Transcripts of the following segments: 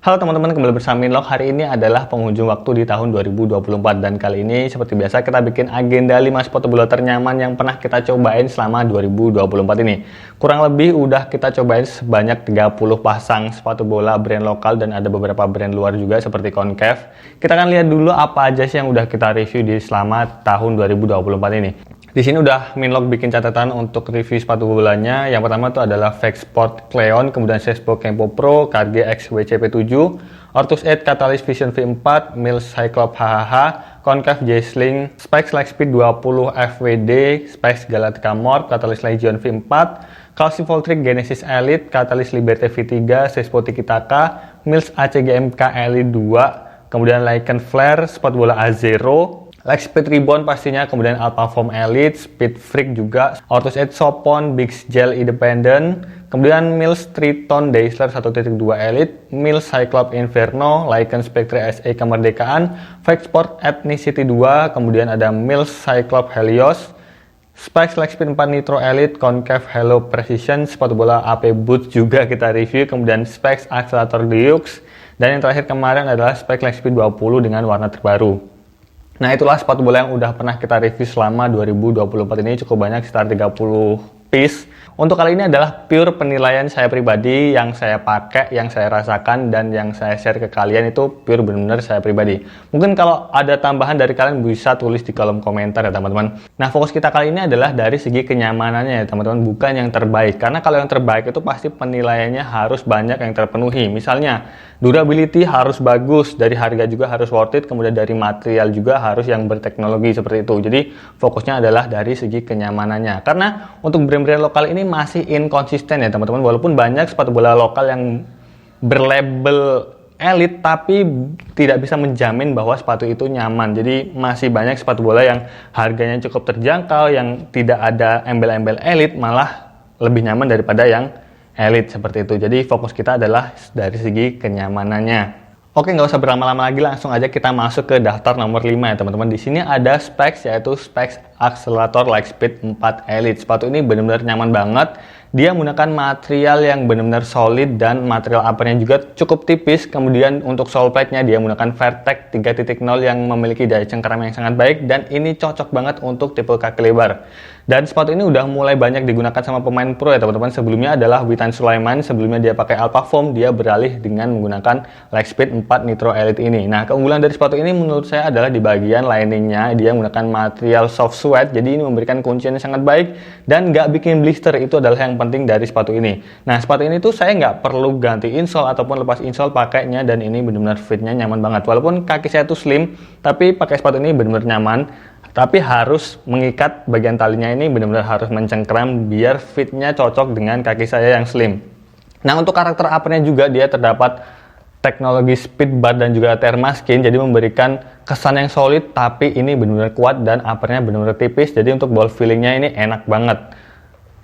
Halo teman-teman, kembali bersama Minlock. Hari ini adalah penghujung waktu di tahun 2024 dan kali ini seperti biasa kita bikin agenda 5 sepatu bola ternyaman yang pernah kita cobain selama 2024 ini. Kurang lebih udah kita cobain sebanyak 30 pasang sepatu bola brand lokal dan ada beberapa brand luar juga seperti Concave. Kita akan lihat dulu apa aja sih yang udah kita review di selama tahun 2024 ini. Di sini udah Minlock bikin catatan untuk review sepatu bolanya. Yang pertama itu adalah Fake Sport Cleon, kemudian Sespo Kempo Pro, Carge X WCP7, Ortus 8 Catalyst Vision V4, Mills Cyclops HHH, Concave J-Sling, Specs Lightspeed 20 FWD, Specs Galactica Morph, Catalyst Legion V4, Calcium Voltric Genesis Elite, Catalyst Liberty V3, Sespo Tiki Taka, Mills ACGMK Elite 2, kemudian Lycan Flare, sepatu bola A0, Lightspeed Ribbon pastinya, kemudian Alpha Foam Elite, Speed Freak juga, Ortus 8 Sopon, Big Gel Independent, kemudian Mills Triton Daisler 1.2 Elite, Mills Cyclops Inferno, Lycan Spectre SE Kemerdekaan, Fake Sport Ethnicity 2, kemudian ada Mills Cyclops Helios, Specs Lightspeed 4 Nitro Elite, Concave Hello Precision, sepatu bola AP Boots juga kita review, kemudian Specs Accelerator Deluxe, dan yang terakhir kemarin adalah Specs Lightspeed 20 dengan warna terbaru. Nah, itulah sepatu bola yang udah pernah kita review selama 2024 ini, cukup banyak, sekitar 30 piece. Untuk kali ini adalah pure penilaian saya pribadi, yang saya pakai, yang saya rasakan, dan yang saya share ke kalian itu pure benar-benar saya pribadi. Mungkin kalau ada tambahan dari kalian bisa tulis di kolom komentar ya teman-teman. Nah, fokus kita kali ini adalah dari segi kenyamanannya ya teman-teman, bukan yang terbaik. Karena kalau yang terbaik itu pasti penilaiannya harus banyak yang terpenuhi. Misalnya, durability harus bagus, dari harga juga harus worth it, kemudian dari material juga harus yang berteknologi seperti itu. Jadi fokusnya adalah dari segi kenyamanannya. Karena untuk brand-brand lokal ini masih inkonsisten ya teman-teman. Walaupun banyak sepatu bola lokal yang berlabel elite tapi tidak bisa menjamin bahwa sepatu itu nyaman. Jadi masih banyak sepatu bola yang harganya cukup terjangkau, yang tidak ada embel-embel elite, malah lebih nyaman daripada yang elite seperti itu. Jadi fokus kita adalah dari segi kenyamanannya. Oke, nggak usah berlama-lama lagi, langsung aja kita masuk ke daftar nomor 5 ya teman-teman. Di sini ada specs, yaitu specs Accelerator Lightspeed 4 Elite. Sepatu ini benar-benar nyaman banget. Dia menggunakan material yang benar-benar solid dan material uppernya juga cukup tipis. Kemudian untuk sole plate-nya dia menggunakan Vertex 3.0 yang memiliki daya cengkeram yang sangat baik, dan ini cocok banget untuk tipe kaki lebar. Dan sepatu ini udah mulai banyak digunakan sama pemain pro ya teman-teman. Sebelumnya adalah Witan Sulaiman, sebelumnya dia pakai Alpha Foam, dia beralih dengan menggunakan Lightspeed 4 Nitro Elite ini. Nah, keunggulan dari sepatu ini menurut saya adalah di bagian liningnya, dia menggunakan material soft suede, jadi ini memberikan kuncian yang sangat baik dan nggak bikin blister. Itu adalah yang penting dari sepatu ini. Nah, sepatu ini tuh saya nggak perlu ganti insole ataupun lepas insole pakainya, dan ini benar-benar fitnya nyaman banget. Walaupun kaki saya tuh slim, tapi pakai sepatu ini benar-benar nyaman. Tapi harus mengikat bagian talinya ini benar-benar harus mencengkram biar fitnya cocok dengan kaki saya yang slim. Nah, untuk karakter uppernya juga dia terdapat teknologi speed bar dan juga thermaskin, jadi memberikan kesan yang solid tapi ini benar-benar kuat dan uppernya benar-benar tipis. Jadi untuk ball feelingnya ini enak banget.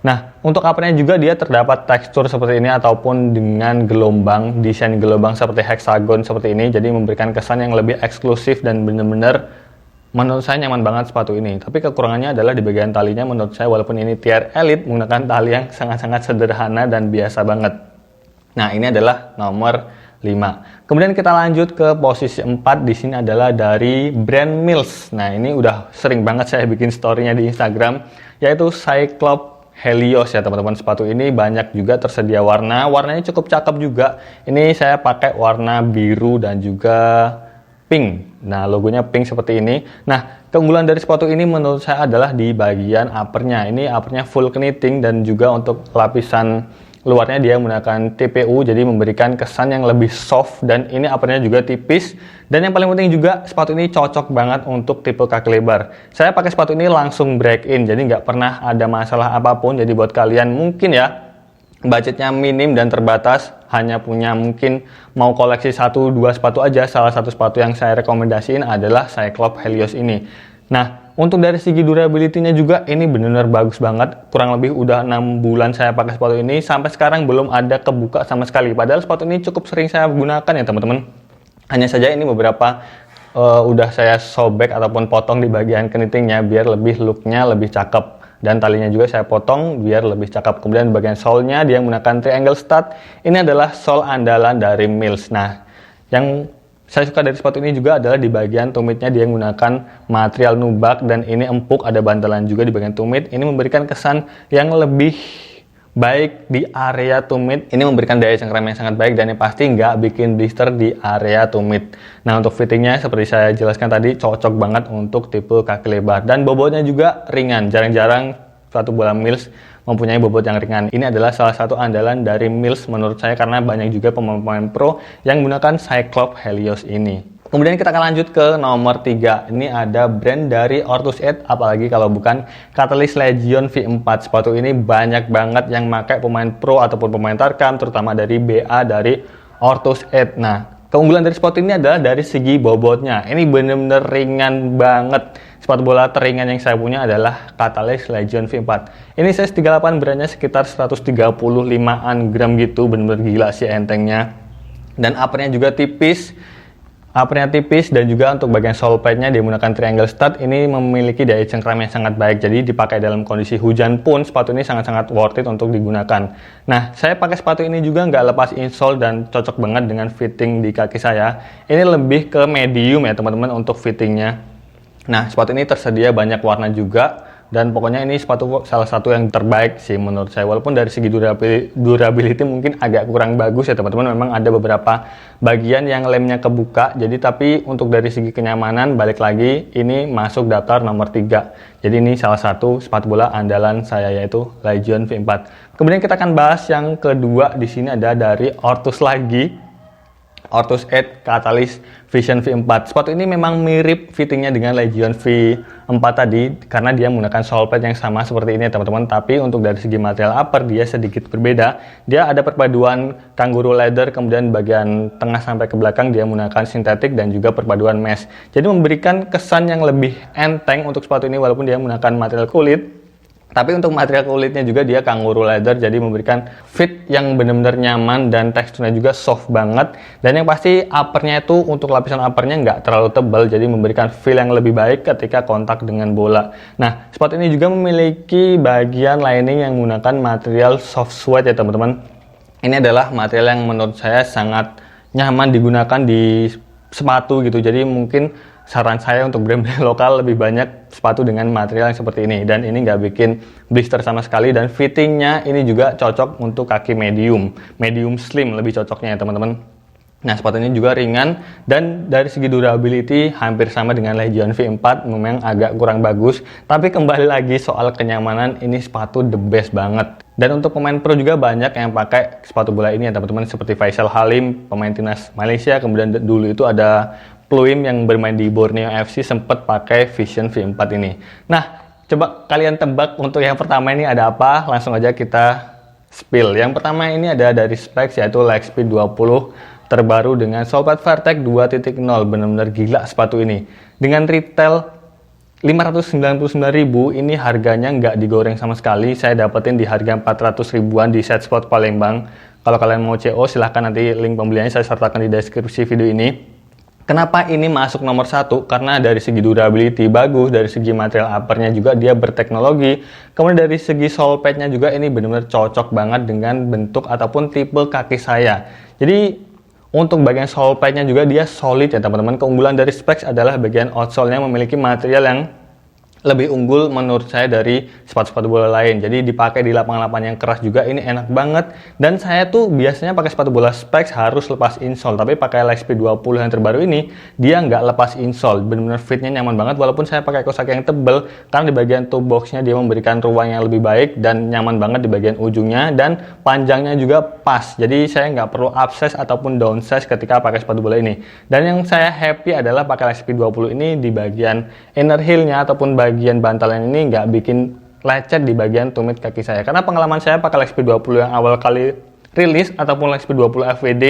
Nah, untuk uppernya juga dia terdapat tekstur seperti ini ataupun dengan gelombang, desain gelombang seperti hexagon seperti ini, jadi memberikan kesan yang lebih eksklusif dan benar-benar menurut saya nyaman banget sepatu ini. Tapi kekurangannya adalah di bagian talinya. Menurut saya walaupun ini tier elite, menggunakan tali yang sangat-sangat sederhana dan biasa banget. Nah, ini adalah nomor 5. Kemudian kita lanjut ke posisi 4. Di sini adalah dari brand Mills. Nah, ini udah sering banget saya bikin story-nya di Instagram, yaitu Cyclops Helios ya teman-teman. Sepatu ini banyak juga tersedia warnanya cukup cakep juga. Ini saya pakai warna biru dan juga pink. Nah, logonya pink seperti ini. Nah, keunggulan dari sepatu ini menurut saya adalah di bagian uppernya. Ini uppernya full knitting, dan juga untuk lapisan luarnya dia menggunakan TPU, jadi memberikan kesan yang lebih soft, dan ini uppernya juga tipis. Dan yang paling penting juga sepatu ini cocok banget untuk tipe kaki lebar. Saya pakai sepatu ini langsung break in, jadi nggak pernah ada masalah apapun. Jadi buat kalian mungkin ya budgetnya minim dan terbatas, hanya punya mungkin mau koleksi 1-2 sepatu aja, salah satu sepatu yang saya rekomendasiin adalah Cyclops Helios ini. Nah, untuk dari segi durability-nya juga ini benar-benar bagus banget. Kurang lebih udah 6 bulan saya pakai sepatu ini, sampai sekarang belum ada kebuka sama sekali. Padahal sepatu ini cukup sering saya gunakan ya teman-teman. Hanya saja ini beberapa udah saya sobek ataupun potong di bagian kenitingnya biar lebih looknya lebih cakep. dan talinya juga saya potong biar lebih cakep. Kemudian bagian sole-nya dia menggunakan triangle stud. Ini adalah sole andalan dari Mills. Nah, yang saya suka dari sepatu ini juga adalah di bagian tumitnya dia menggunakan material nubuck dan ini empuk, ada bantalan juga di bagian tumit. Ini memberikan kesan yang lebih baik di area tumit. Ini memberikan daya cengkram yang sangat baik dan yang pasti nggak bikin blister di area tumit. Nah, untuk fittingnya seperti saya jelaskan tadi cocok banget untuk tipe kaki lebar dan bobotnya juga ringan. Jarang-jarang sepatu bola Mills mempunyai bobot yang ringan. Ini adalah salah satu andalan dari Mills menurut saya karena banyak juga pemain-pemain pro yang menggunakan Cyclops Helios ini. Kemudian kita akan lanjut ke nomor 3. Ini ada brand dari Ortus 8, apalagi kalau bukan Catalyst Legion V4. Sepatu ini banyak banget yang pakai pemain pro ataupun pemain tarkam, terutama dari BA dari Ortus 8. Nah, keunggulan dari sepatu ini adalah dari segi bobotnya. Ini benar-benar ringan banget. Sepatu bola teringan yang saya punya adalah Catalyst Legion V4. Ini size 38, beratnya sekitar 135an gram gitu, benar-benar gila sih entengnya. Dan uppernya juga tipis. Dan juga untuk bagian sole pad-nya dia menggunakan triangle stud. Ini memiliki daya cengkram yang sangat baik, jadi dipakai dalam kondisi hujan pun sepatu ini sangat-sangat worth it untuk digunakan. Nah, saya pakai sepatu ini juga nggak lepas insole dan cocok banget dengan fitting di kaki saya. Ini lebih ke medium ya teman-teman untuk fittingnya. Nah, sepatu ini tersedia banyak warna juga dan pokoknya ini sepatu salah satu yang terbaik sih menurut saya. Walaupun dari segi durability mungkin agak kurang bagus ya teman-teman, memang ada beberapa bagian yang lemnya kebuka. Jadi tapi untuk dari segi kenyamanan balik lagi ini masuk daftar nomor 3. Jadi ini salah satu sepatu bola andalan saya yaitu Legion V4. Kemudian kita akan bahas yang kedua, di sini ada dari Ortus lagi. Ortus 8 Catalyst Vision V4. Sepatu ini memang mirip fittingnya dengan Legion V4 tadi karena dia menggunakan sole pad yang sama seperti ini teman-teman, tapi untuk dari segi material upper dia sedikit berbeda. Dia ada perpaduan kangaroo leather, kemudian bagian tengah sampai ke belakang dia menggunakan sintetik dan juga perpaduan mesh. Jadi memberikan kesan yang lebih enteng untuk sepatu ini walaupun dia menggunakan material kulit. Tapi untuk material kulitnya juga dia kangaroo leather, jadi memberikan fit yang benar-benar nyaman dan teksturnya juga soft banget. Dan yang pasti uppernya itu untuk lapisan uppernya nggak terlalu tebal, jadi memberikan feel yang lebih baik ketika kontak dengan bola. Nah, sepatu ini juga memiliki bagian lining yang menggunakan material soft suede ya teman-teman. Ini adalah material yang menurut saya sangat nyaman digunakan di sepatu gitu, jadi mungkin saran saya untuk brand-brand lokal lebih banyak sepatu dengan material yang seperti ini, dan ini nggak bikin blister sama sekali, dan fittingnya ini juga cocok untuk kaki medium slim lebih cocoknya ya teman-teman. Nah, sepatu ini juga ringan dan dari segi durability hampir sama dengan Legion V4, memang agak kurang bagus, tapi kembali lagi soal kenyamanan ini sepatu the best banget. Dan untuk pemain pro juga banyak yang pakai sepatu bola ini ya teman-teman, seperti Faisal Halim, pemain timnas Malaysia, kemudian dulu itu ada Pluim yang bermain di Borneo FC sempat pakai Vision V4 ini. Nah, coba kalian tebak untuk yang pertama ini ada apa? Langsung aja kita spill. Yang pertama ini ada dari specs yaitu Lightspeed 20 terbaru dengan sole pad Vertec 2.0. Benar-benar gila sepatu ini. Dengan retail 599.000, ini harganya nggak digoreng sama sekali. Saya dapetin di harga 400 ribuan di Set Spot Palembang. Kalau kalian mau CO silahkan, nanti link pembeliannya saya sertakan di deskripsi video ini. Kenapa ini masuk nomor 1? Karena dari segi durability bagus, dari segi material uppernya juga dia berteknologi, kemudian dari segi sole padnya juga ini benar-benar cocok banget dengan bentuk ataupun tipe kaki saya. Jadi untuk bagian sole padnya juga dia solid ya teman-teman. Keunggulan dari specs adalah bagian outsole-nya memiliki material yang lebih unggul menurut saya dari sepatu-sepatu bola lain. Jadi dipakai di lapangan-lapangan yang keras juga ini enak banget. Dan saya tuh biasanya pakai sepatu bola specs harus lepas insole, tapi pakai Lightspeed 20 yang terbaru ini dia nggak lepas insole. Benar-benar fitnya nyaman banget walaupun saya pakai kaos kaki yang tebel, karena di bagian toe box-nya dia memberikan ruang yang lebih baik dan nyaman banget di bagian ujungnya, dan panjangnya juga pas. Jadi saya nggak perlu upsize ataupun downsize ketika pakai sepatu bola ini. Dan yang saya happy adalah pakai Lightspeed 20 ini di bagian inner heel-nya ataupun bagian bantalan ini nggak bikin lecet di bagian tumit kaki saya, karena pengalaman saya pakai Lightspeed 20 yang awal kali rilis ataupun Lightspeed 20 FWD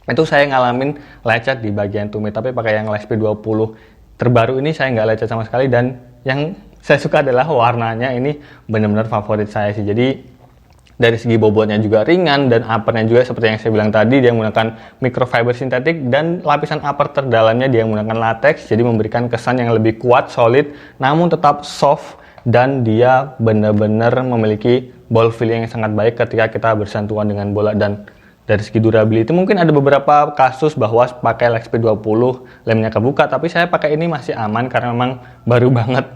itu saya ngalamin lecet di bagian tumit, tapi pakai yang Lightspeed 20 terbaru ini saya nggak lecet sama sekali. Dan yang saya suka adalah warnanya, ini benar-benar favorit saya sih. Jadi dari segi bobotnya juga ringan, dan uppernya juga seperti yang saya bilang tadi dia menggunakan microfiber sintetik, dan lapisan upper terdalamnya dia menggunakan latex, jadi memberikan kesan yang lebih kuat, solid, namun tetap soft dan dia benar-benar memiliki ball feeling yang sangat baik ketika kita bersentuhan dengan bola. Dan dari segi durability mungkin ada beberapa kasus bahwa pakai LXP20 lemnya kebuka, tapi saya pakai ini masih aman karena memang baru banget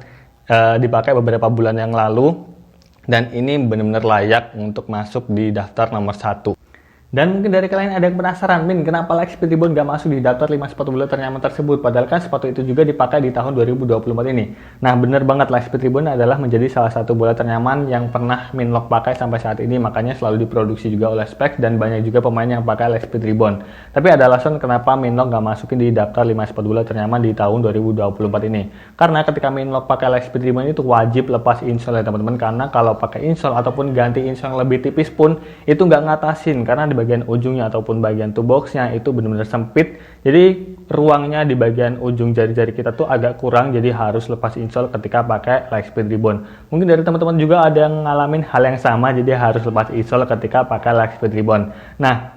dipakai beberapa bulan yang lalu, dan ini benar-benar layak untuk masuk di daftar nomor 1. Dan mungkin dari kalian ada yang penasaran, Min, kenapa LXP Ribbon gak masuk di daftar 5 sepatu bola ternyaman tersebut? Padahal kan sepatu itu juga dipakai di tahun 2024 ini. Nah, bener banget, LXP Ribbon adalah menjadi salah satu bola ternyaman yang pernah Minlock pakai sampai saat ini, makanya selalu diproduksi juga oleh Specs dan banyak juga pemain yang pakai LXP Ribbon. Tapi ada alasan kenapa Minlock gak masukin di daftar 5 sepatu bola ternyaman di tahun 2024 ini. Karena ketika Minlock pakai LXP Ribbon itu wajib lepas insole ya teman-teman, karena kalau pakai insole ataupun ganti insole yang lebih tipis pun itu nggak ngatasin, karena di bagian ujungnya ataupun bagian toolboxnya itu benar-benar sempit, jadi ruangnya di bagian ujung jari-jari kita tuh agak kurang, jadi harus lepas insole ketika pakai LXP Ribbon. Mungkin dari teman-teman juga ada yang ngalamin hal yang sama, jadi harus lepas insole ketika pakai LXP Ribbon. Nah,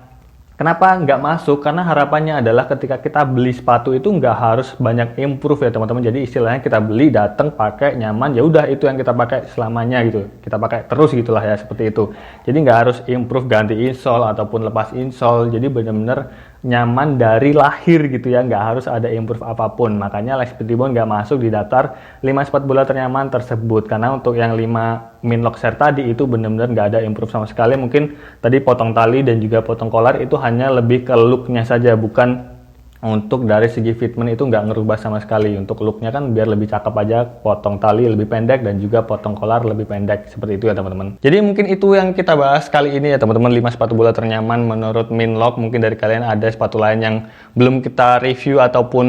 kenapa nggak masuk? Karena harapannya adalah ketika kita beli sepatu itu nggak harus banyak improve ya teman-teman. Jadi istilahnya kita beli, datang, pakai, nyaman, ya udah itu yang kita pakai selamanya gitu. Kita pakai terus gitulah ya, seperti itu. Jadi nggak harus improve, ganti insole ataupun lepas insole. Jadi benar-benar nyaman dari lahir gitu ya, nggak harus ada improve apapun. Makanya LXP Ribbon nggak masuk di daftar 5 sepatu bola ternyaman tersebut, karena untuk yang 5 Minlock Share tadi itu benar-benar nggak ada improve sama sekali. Mungkin tadi potong tali dan juga potong collar itu hanya lebih ke looknya saja, bukan untuk dari segi fitment itu nggak ngerubah sama sekali. Untuk looknya kan biar lebih cakep aja, potong tali lebih pendek dan juga potong collar lebih pendek, seperti itu ya teman-teman. Jadi mungkin itu yang kita bahas kali ini ya teman-teman, 5 sepatu bola ternyaman menurut Minlock. Mungkin dari kalian ada sepatu lain yang belum kita review ataupun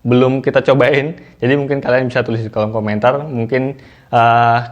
belum kita cobain, jadi mungkin kalian bisa tulis di kolom komentar. Mungkin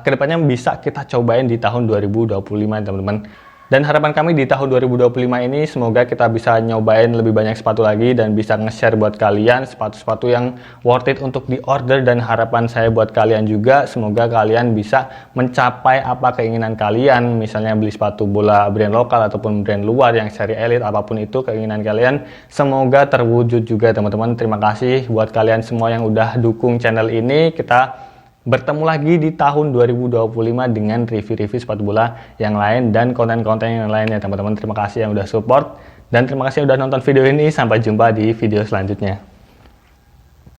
kedepannya bisa kita cobain di tahun 2025 teman-teman. Dan harapan kami di tahun 2025 ini semoga kita bisa nyobain lebih banyak sepatu lagi dan bisa nge-share buat kalian sepatu-sepatu yang worth it untuk di order. Dan harapan saya buat kalian juga, semoga kalian bisa mencapai apa keinginan kalian, misalnya beli sepatu bola brand lokal ataupun brand luar yang seri elite, apapun itu keinginan kalian, semoga terwujud juga teman-teman. Terima kasih buat kalian semua yang udah dukung channel ini. Kita bertemu lagi di tahun 2025 dengan review-review sepatu bola yang lain dan konten-konten yang lainnya teman-teman. Terima kasih yang udah support dan terima kasih yang udah nonton video ini. Sampai jumpa di video selanjutnya.